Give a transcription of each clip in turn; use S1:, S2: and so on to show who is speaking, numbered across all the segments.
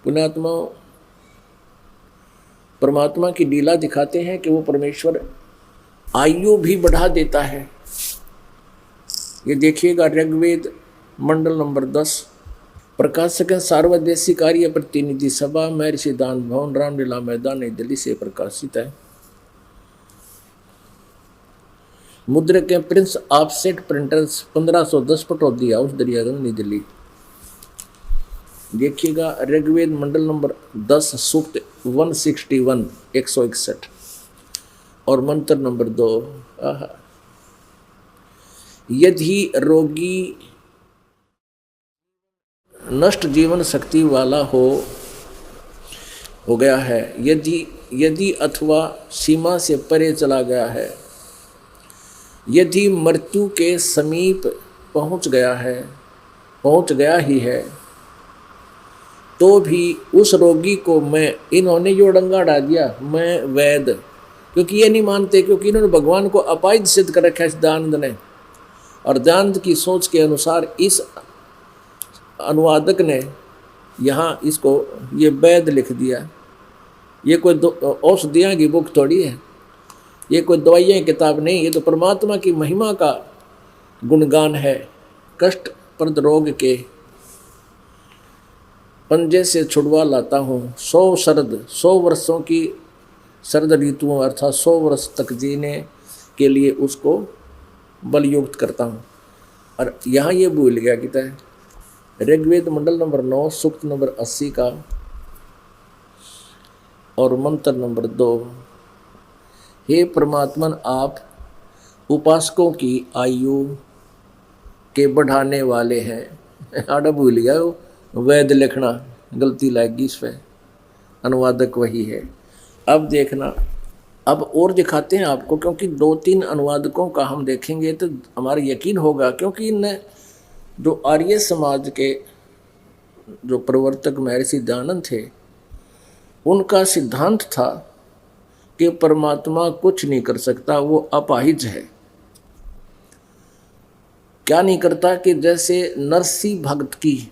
S1: पुण्यात्मा परमात्मा की लीला दिखाते हैं कि वो परमेश्वर आयु भी बढ़ा देता है। ये देखिएगा ऋग्वेद मंडल नंबर 10, प्रकाशक सार्वदेशी कार्य प्रतिनिधि सभा, महर्षि दान भवन, रामलीला मैदान, नई दिल्ली से प्रकाशित है। मुद्रक के Prince offset printers 1510 Pataudi house Daryaganj नई दिल्ली। देखिएगा ऋग्वेद मंडल नंबर 10 सूक्त 161 161 और मंत्र नंबर 2। यदि रोगी नष्ट जीवन शक्ति वाला हो गया है, यदि अथवा सीमा से परे चला गया है, यदि मृत्यु के समीप पहुंच गया ही है, तो भी उस रोगी को मैं, इन्होंने यो डंगा डाल दिया, मैं वैद, क्योंकि ये नहीं मानते, क्योंकि इन्होंने भगवान को अपाइद सिद्ध कर रखा है दयानंद ने। और दयानंद की सोच के अनुसार इस अनुवादक ने यहाँ इसको ये वैद लिख दिया। ये कोई औषधियाँ की बुक थोड़ी है, ये कोई दवाइयाँ की किताब नहीं, ये तो परमात्मा की महिमा का गुणगान है। कष्ट प्रद रोग के पंजे से छुड़वा लाता हूँ, 100 वर्षों की शरद ऋतुओं अर्थात 100 वर्ष तक जीने के लिए उसको बलयुक्त करता हूँ। और यहाँ ये भूल गया कि है ऋग्वेद मंडल नंबर 9 सूक्त नंबर 80 का और मंत्र नंबर 2। हे परमात्मन, आप उपासकों की आयु के बढ़ाने वाले हैं। आड़ा भूल गया वो वैद लिखना, गलती लगी इस पर, अनुवादक वही है। अब देखना, अब और दिखाते हैं आपको, क्योंकि 2-3 अनुवादकों का हम देखेंगे तो हमारा यकीन होगा, क्योंकि इन जो आर्य समाज के जो प्रवर्तक महर्षि दयानंद थे, उनका सिद्धांत था कि परमात्मा कुछ नहीं कर सकता, वो अपाहिज है। क्या नहीं करता कि जैसे नरसी भक्त की,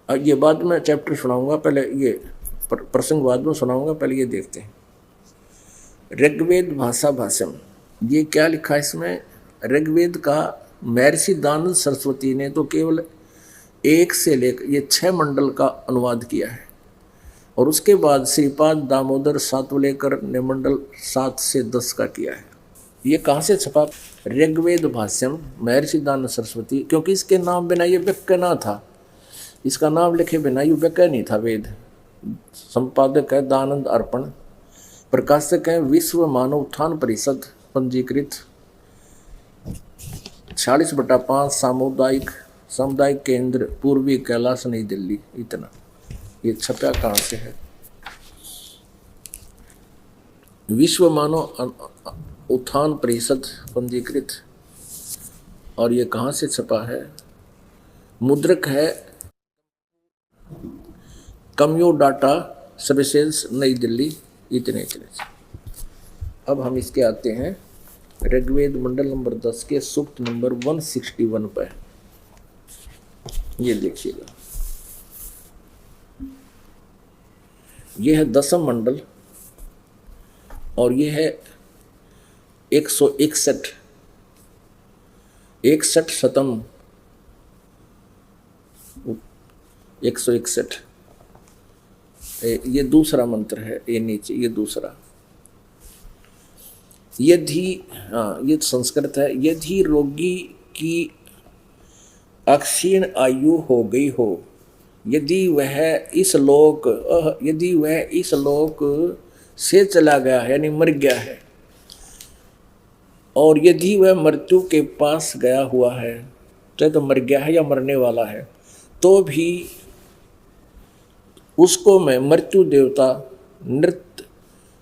S1: ये बाद में चैप्टर सुनाऊंगा, पहले ये प्रसंग बाद में सुनाऊंगा, पहले ये देखते हैं। ऋग्वेद भाषा भाष्यम, ये क्या लिखा है इसमें? ऋग्वेद का महर्षि दयानंद सरस्वती ने तो केवल 1 से लेकर ये 6 मंडल का अनुवाद किया है, और उसके बाद श्रीपाद दामोदर सातवलेकर ने मंडल 7 से 10 का किया है। ये कहाँ से छपा? ऋग्वेद भाष्यम महर्षि दयानंद सरस्वती, क्योंकि इसके नाम बिना ये व्यक्य ना था, इसका नाम लिखे बिना ये व्यक्य नहीं था वेद। संपादक है दयानंद अर्पण, प्रकाशक है विश्व मानव उत्थान परिषद, पंजीकृत 46/5 सामुदायिक केंद्र पूर्वी कैलाश नई दिल्ली। इतना ये छपा कहाँ से है? विश्व मानव उत्थान परिषद पंजीकृत। और ये कहाँ से छपा है? मुद्रक है कम्यू डाटा सर्विसेज नई दिल्ली। इतने से अब हम इसके आते हैं ऋग्वेद मंडल नंबर 10 के सूक्त नंबर 161 पर। ये देखिएगा, ये है 10वां मंडल और ये है 161 शतम 161। ये दूसरा मंत्र है, ये नीचे ये दूसरा। यदि, ये संस्कृत है, यदि रोगी की अक्षीण आयु हो गई हो, यदि वह इस लोक से चला गया है, यानी मर गया है, और यदि वह मृत्यु के पास गया हुआ है, चाहे तो मर गया है या मरने वाला है, तो भी उसको मैं मृत्यु देवता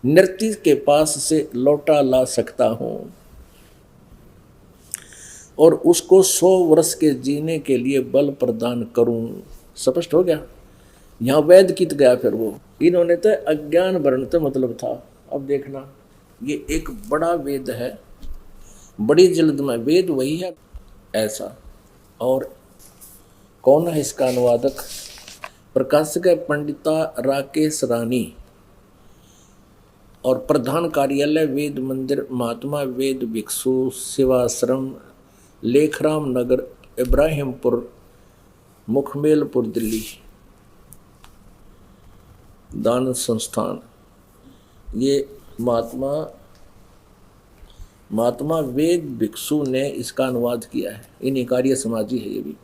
S1: नृत्य के पास से लौटा ला सकता हूँ और उसको 100 वर्ष के जीने के लिए बल प्रदान करूँ। स्पष्ट हो गया? यहाँ वैद कित गया फिर वो, इन्होंने तो अज्ञान वर्ण तो मतलब था। अब देखना, ये एक बड़ा वेद है, बड़ी जल्द में वेद वही है ऐसा। और कौन है इसका अनुवादक? प्रकाशक है पंडिता राकेश रानी और प्रधान कार्यालय वेद मंदिर महात्मा वेद भिक्षु सेवाश्रम लेखराम नगर इब्राहिमपुर मुखमेलपुर दिल्ली। दान संस्थान ये महात्मा वेद भिक्षु ने इसका अनुवाद किया है। इन्हीं कार्य समाजी है ये भी।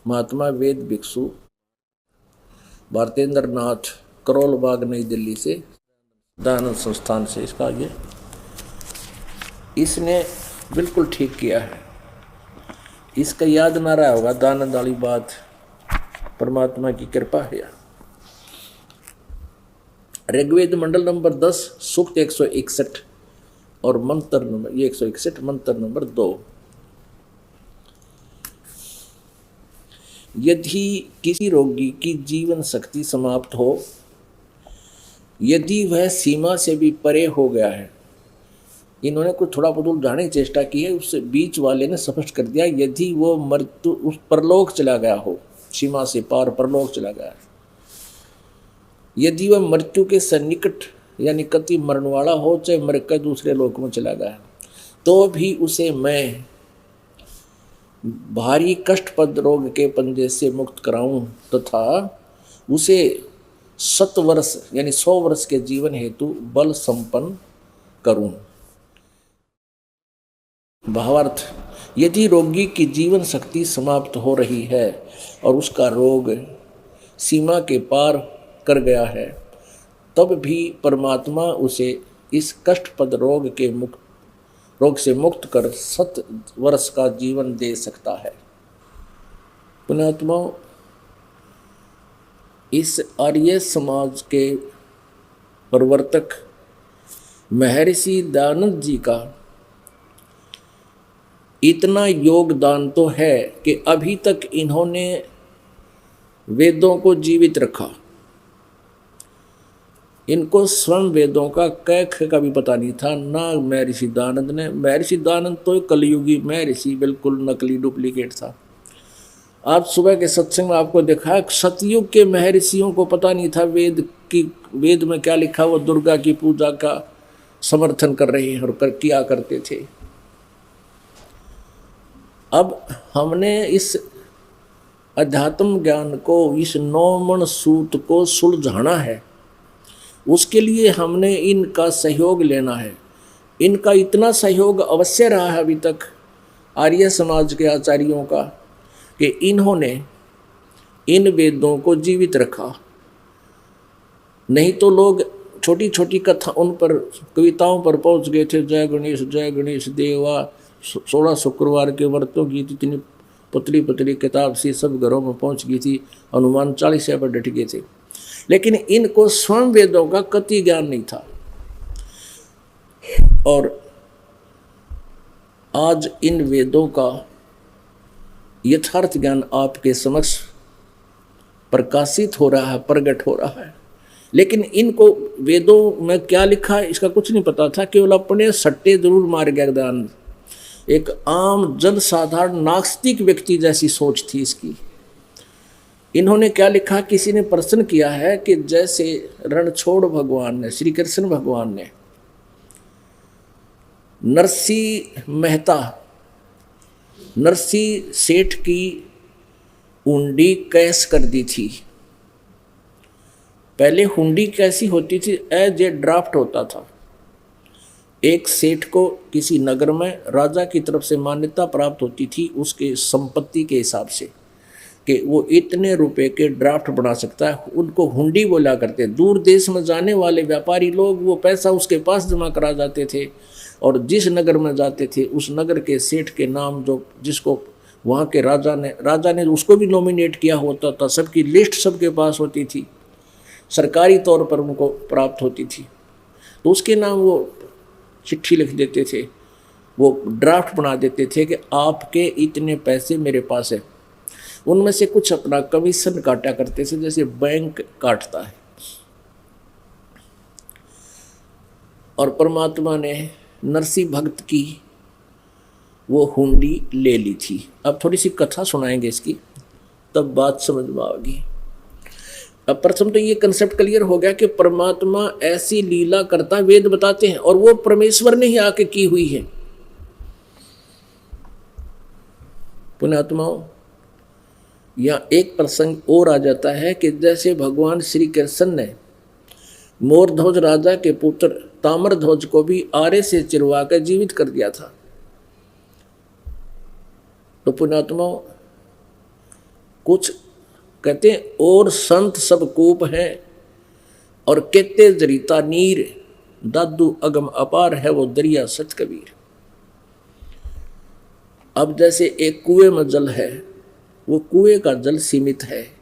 S1: महात्मा वेद भिक्षु भारतेंद्र नाथ करोल बाग नई दिल्ली से दान संस्थान से इसका ये इसने बिल्कुल ठीक किया है। इसका याद ना रहा होगा दानंद वाली बात, परमात्मा की कृपा है। ऋग्वेद मंडल नंबर 10 सूक्त 161 और मंत्र नंबर ये 161 मंत्र नंबर 2। यदि किसी रोगी की जीवन शक्ति समाप्त हो, यदि वह सीमा से भी परे हो गया है, इन्होंने कुछ थोड़ा बहुत उलझाने की चेष्टा की है, उससे बीच वाले ने स्पष्ट कर दिया यदि वो मृत्यु उस परलोक चला गया हो, सीमा से पार परलोक चला गया है, यदि वह मृत्यु के सन्निकट यानी कति मरण वाला हो, चाहे मर कर दूसरे लोक में चला गया है, तो भी उसे मैं भारी कष्टपद रोग के पंजे से मुक्त कराऊं तथा उसे 100 वर्ष यानी 100 वर्ष के जीवन हेतु बल संपन्न करूं। भावार्थ, यदि रोगी की जीवन शक्ति समाप्त हो रही है और उसका रोग सीमा के पार कर गया है, तब भी परमात्मा उसे इस कष्टपद रोग से मुक्त कर 100 वर्ष का जीवन दे सकता है। पुण्यात्माओं, इस आर्य समाज के प्रवर्तक महर्षि दयानंद जी का इतना योगदान तो है कि अभी तक इन्होंने वेदों को जीवित रखा। इनको स्वयं वेदों का कैख का भी पता नहीं था, ना महर्षि दयानंद ने। महर्षि दयानंद तो कलयुगी महर्षि बिल्कुल नकली डुप्लीकेट था। आज सुबह के सत्संग में आपको देखा, सतयुग के महर्षियों को पता नहीं था वेद में क्या लिखा। वो दुर्गा की पूजा का समर्थन कर रहे हैं और किया करते थे। अब हमने इस अध्यात्म ज्ञान को, इस 9 मण सूत को सुलझाना है। उसके लिए हमने इनका सहयोग लेना है। इनका इतना सहयोग अवश्य रहा है अभी तक आर्य समाज के आचार्यों का कि इन्होंने इन वेदों को जीवित रखा। नहीं तो लोग छोटी छोटी कथा उन पर कविताओं पर पहुंच गए थे। जय गणेश देवा, 16 शुक्रवार के व्रतों की इतनी पतली पतली किताब सी सब घरों में पहुंच गई थी। हनुमान 40 पर डट गए थे, लेकिन इनको स्वयं वेदों का कति ज्ञान नहीं था। और आज इन वेदों का यथार्थ ज्ञान आपके समक्ष प्रकाशित हो रहा है, प्रकट हो रहा है। लेकिन इनको वेदों में क्या लिखा है इसका कुछ नहीं पता था। केवल अपने सट्टे जरूर मार गया दयानंद। एक आम जन साधारण नास्तिक व्यक्ति जैसी सोच थी इसकी। इन्होंने क्या लिखा, किसी ने प्रश्न किया है कि जैसे रणछोड़ भगवान ने, श्री कृष्ण भगवान ने नरसी सेठ की हुंडी कैश कर दी थी। पहले हुंडी कैसी होती थी, एज ए ड्राफ्ट होता था। एक सेठ को किसी नगर में राजा की तरफ से मान्यता प्राप्त होती थी उसके संपत्ति के हिसाब से कि वो इतने रुपए के ड्राफ्ट बना सकता है। उनको हुंडी बोला करते। दूर देश में जाने वाले व्यापारी लोग वो पैसा उसके पास जमा करा जाते थे और जिस नगर में जाते थे उस नगर के सेठ के नाम जो जिसको वहाँ के राजा ने उसको भी नॉमिनेट किया होता था। सबकी लिस्ट सबके पास होती थी, सरकारी तौर पर उनको प्राप्त होती थी। तो उसके नाम वो चिट्ठी लिख देते थे, वो ड्राफ्ट बना देते थे कि आपके इतने पैसे मेरे पास है। उनमें से कुछ अपना कमीशन काटा करते थे जैसे बैंक काटता है। और परमात्मा ने नरसी भक्त की वो हुंडी ले ली थी। अब थोड़ी सी कथा सुनाएंगे इसकी, तब बात समझ में आएगी। अब प्रथम तो ये कंसेप्ट क्लियर हो गया कि परमात्मा ऐसी लीला करता वेद बताते हैं, और वो परमेश्वर ने ही आके की हुई है। पुण्यात्माओं, यहाँ एक प्रसंग और आ जाता है कि जैसे भगवान श्री कृष्ण ने मोरध्वज राजा के पुत्र ताम्रध्वज को भी आरे से चिरवा कर जीवित कर दिया था। तो पुण्यात्माओं, कुछ कहते हैं और संत सब कूप हैं, और कहते जरीता नीर, दादू अगम अपार है वो दरिया सच कबीर। अब जैसे एक कुएं में जल है, वो कुएं का जल सीमित है,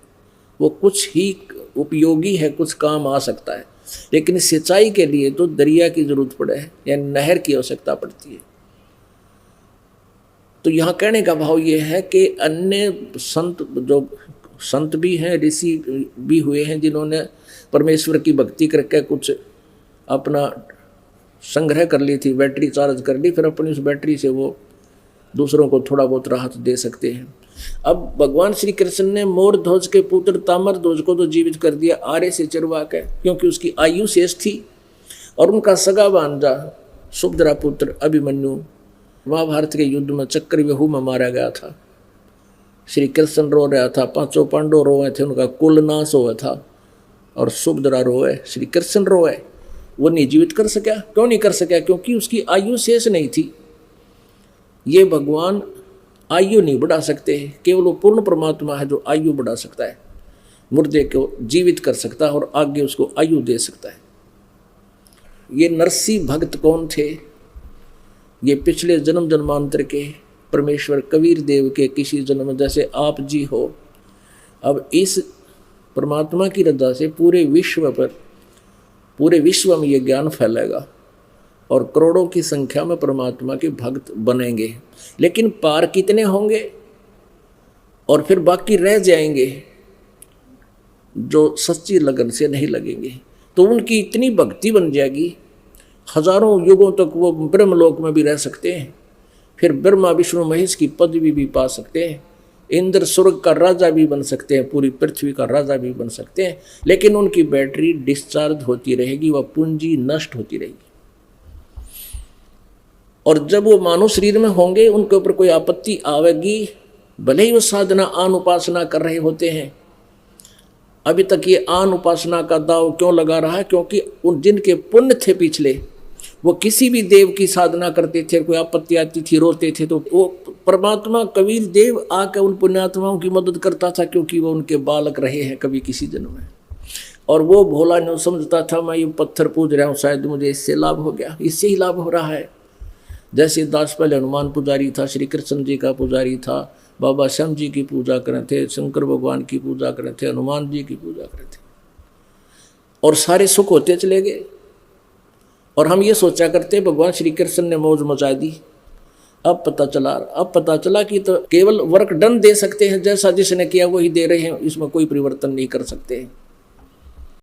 S1: वो कुछ ही उपयोगी है, कुछ काम आ सकता है, लेकिन सिंचाई के लिए तो दरिया की जरूरत पड़े है या नहर की आवश्यकता पड़ती है। तो यहाँ कहने का भाव ये है कि अन्य संत, जो संत भी हैं, ऋषि भी हुए हैं, जिन्होंने परमेश्वर की भक्ति करके कुछ अपना संग्रह कर ली थी, बैटरी चार्ज कर ली, फिर अपनी उस बैटरी से वो दूसरों को थोड़ा बहुत राहत दे सकते हैं। अब भगवान श्री कृष्ण ने मोरध्वज के पुत्र ताम्रध्वज को तो जीवित कर दिया आरे से चिरवा के, क्योंकि उसकी आयु शेष थी, और उनका सगा भांजा सुभद्रा पुत्र अभिमन्यु महाभारत के युद्ध में चक्रव्यूह में मारा गया था। श्री कृष्ण रो रहा था, पांचों पांडव रोए थे, उनका कुल नाश हुआ था, और सुभद्रा रोए, श्री कृष्ण रोए। वो नहीं जीवित कर सका। क्यों नहीं कर सका? क्योंकि उसकी आयु शेष नहीं थी। ये भगवान आयु नहीं बढ़ा सकते, केवल वो पूर्ण परमात्मा है जो आयु बढ़ा सकता है, मुर्दे को जीवित कर सकता है और आगे उसको आयु दे सकता है। ये नरसी भक्त कौन थे? ये पिछले जन्म जन्मांतर के परमेश्वर कबीर देव के किसी जन्म, जैसे आप जी हो। अब इस परमात्मा की रजा से पूरे विश्व में ये ज्ञान फैलेगा और करोड़ों की संख्या में परमात्मा के भक्त बनेंगे। लेकिन पार कितने होंगे? और फिर बाकी रह जाएंगे जो सच्ची लगन से नहीं लगेंगे। तो उनकी इतनी भक्ति बन जाएगी, हजारों युगों तक वो ब्रह्मलोक में भी रह सकते हैं, फिर ब्रह्मा विष्णु महेश की पदवी भी पा सकते हैं, इंद्र स्वर्ग का राजा भी बन सकते हैं, पूरी पृथ्वी का राजा भी बन सकते हैं। लेकिन उनकी बैटरी डिस्चार्ज होती रहेगी, वह पूंजी नष्ट होती रहेगी। और जब वो मानव शरीर में होंगे, उनके ऊपर कोई आपत्ति आवेगी, भले ही वो साधना आन उपासना कर रहे होते हैं। अभी तक ये आन उपासना का दाव क्यों लगा रहा है? क्योंकि उन जिनके पुण्य थे पिछले, वो किसी भी देव की साधना करते थे, कोई आपत्ति आती थी, रोते थे, तो वो परमात्मा कबीर देव आकर उन पुण्यात्माओं की मदद करता था, क्योंकि वो उनके बालक रहे हैं कभी किसी जन्म में। और वो भोला नहीं समझता था मैं ये पत्थर पूज रहा हूँ, शायद मुझे इससे लाभ हो गया, इससे ही लाभ हो रहा है। जैसे दास पहले हनुमान पुजारी था, श्री कृष्ण जी का पुजारी था, बाबा श्याम जी की पूजा करे थे, शंकर भगवान की पूजा करे थे, हनुमान जी की पूजा करे थे, और सारे सुख होते चले गए। और हम ये सोचा करते भगवान श्री कृष्ण ने मौज मचा दी। अब पता चला कि तो केवल वर्क डन दे सकते हैं, जैसा जिसने किया वही दे रहे हैं, इसमें कोई परिवर्तन नहीं कर सकते हैं।